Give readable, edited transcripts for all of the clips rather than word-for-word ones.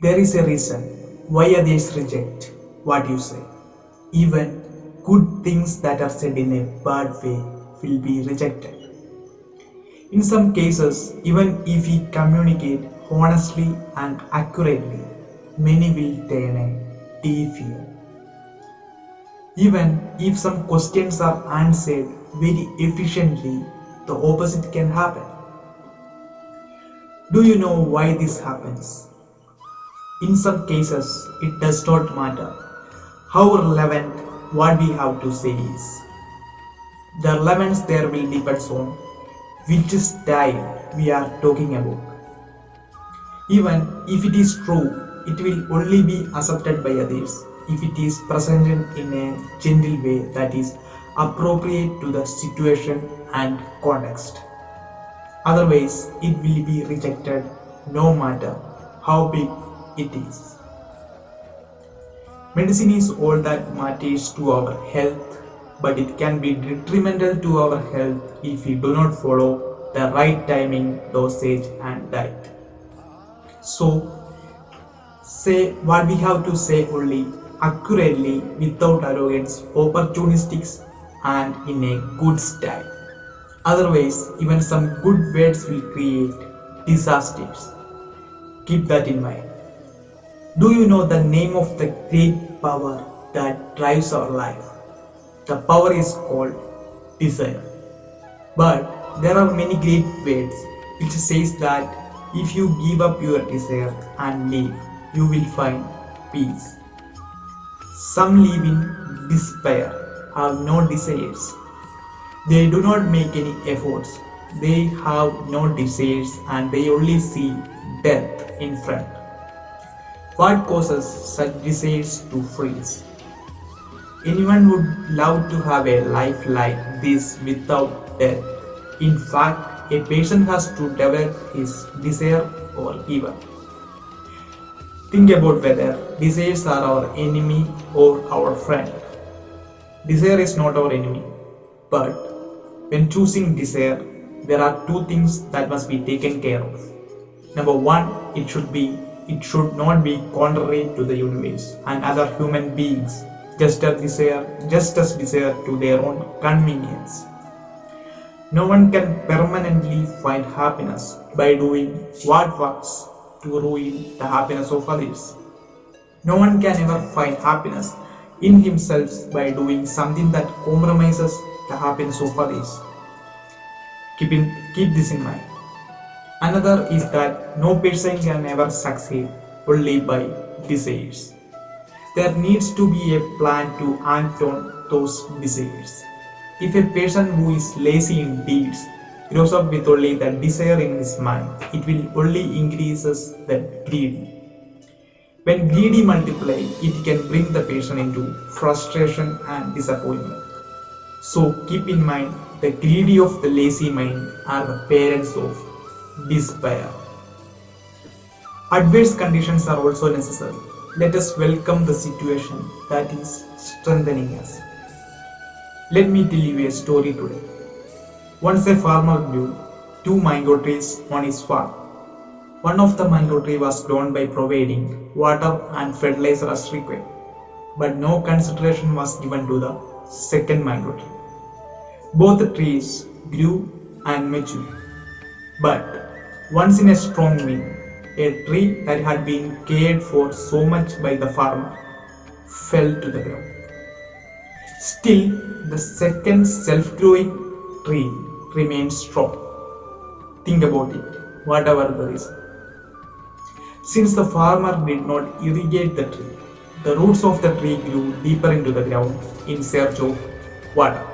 There is a reason why others reject what you say. Even good things that are said in a bad way will be rejected. In some cases, even if we communicate honestly and accurately, many will turn a deaf ear. Even if some questions are answered very efficiently, the opposite can happen. Do you know why this happens? In some cases, it does not matter how relevant what we have to say is. The relevance there will depend on which style we are talking about. Even if it is true, it will only be accepted by others if it is presented in a gentle way that is appropriate to the situation and context. Otherwise, it will be rejected no matter how big it is. Medicine is all that matters to our health, but it can be detrimental to our health if we do not follow the right timing, dosage, and diet. So, say what we have to say only accurately without arrogance, opportunistics, and in a good style. Otherwise, even some good words will create disasters. Keep that in mind. Do you know the name of the great power that drives our life? The power is called desire. But there are many great words which says that if you give up your desire and live, you will find peace. Some live in despair, have no desires. They do not make any efforts. They have no desires and they only see death in front. What causes such desires to freeze? Anyone would love to have a life like this without death. In fact, a patient has to develop his desire or giver. Think about whether desires are our enemy or our friend. Desire is not our enemy, but when choosing desire, there are two things that must be taken care of. Number one, it should not be contrary to the universe and other human beings, just as desire to their own convenience. No one can permanently find happiness by doing what works to ruin the happiness of others. No one can ever find happiness in himself by doing something that compromises the happiness of others. Keep this in mind. Another is that no person can ever succeed only by desires. There needs to be a plan to act on those desires. If a person who is lazy in deeds grows up with only the desire in his mind, it will only increases the greed. When greedy multiply, it can bring the person into frustration and disappointment. So keep in mind, the greedy of the lazy mind are the parents of despair. Adverse conditions are also necessary. Let us welcome the situation that is strengthening us. Let me tell you a story today. Once a farmer grew two mango trees on his farm. One of the mango tree was grown by providing water and fertilizer as required, but no consideration was given to the second mango tree. Both the trees grew and matured, but once in a strong wind, a tree that had been cared for so much by the farmer fell to the ground. Still, the second self-growing tree remained strong. Think about it, whatever the reason. Since the farmer did not irrigate the tree, the roots of the tree grew deeper into the ground in search of water.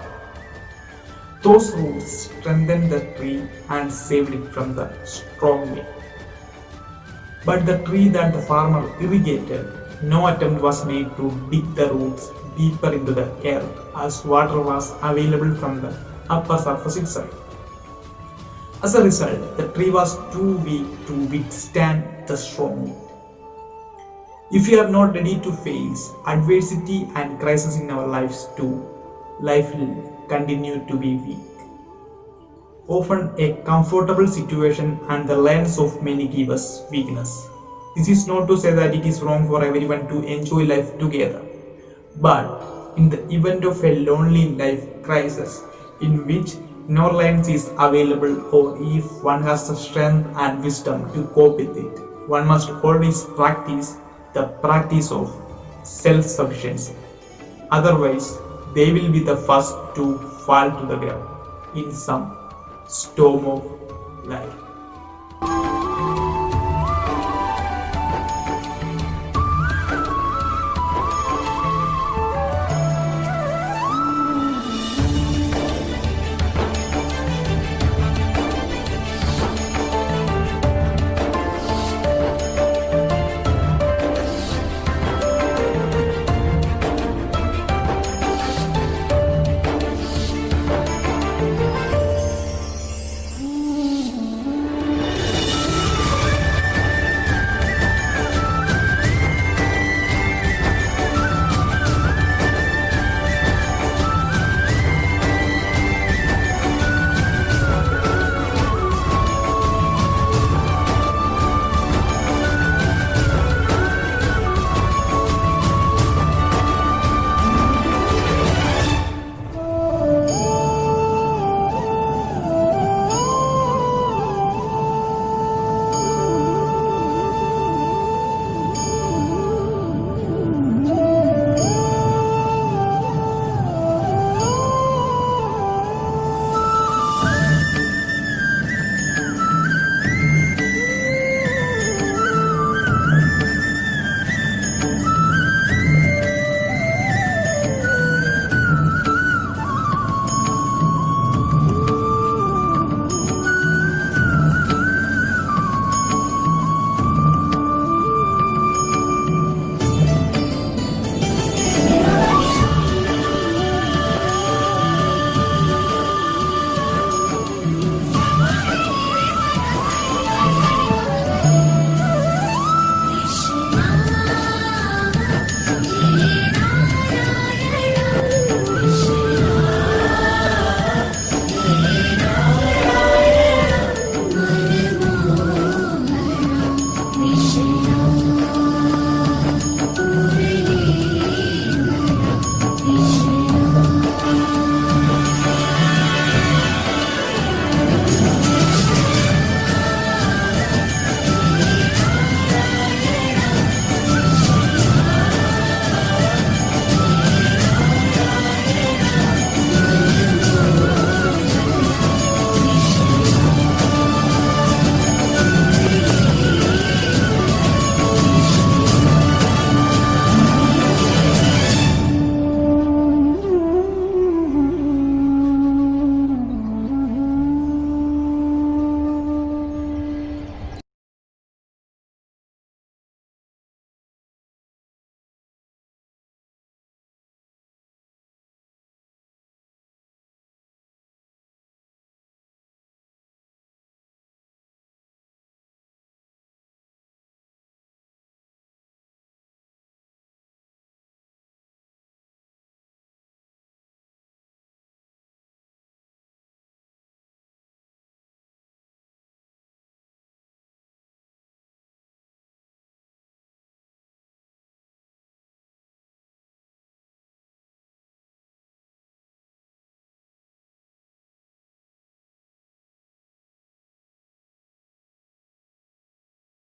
Those roots strengthened the tree and saved it from the strong wind. But the tree that the farmer irrigated, no attempt was made to dig the roots deeper into the earth as water was available from the upper surface itself. As a result, the tree was too weak to withstand the strong wind. If we are not ready to face adversity and crisis in our lives too, life will continue to be weak. Often a comfortable situation and the lens of many give us weakness. This is not to say that it is wrong for everyone to enjoy life together. But in the event of a lonely life crisis in which no alliance is available, or if one has the strength and wisdom to cope with it, one must always practice the practice of self-sufficiency. Otherwise, they will be the first to fall to the ground in some storm of life.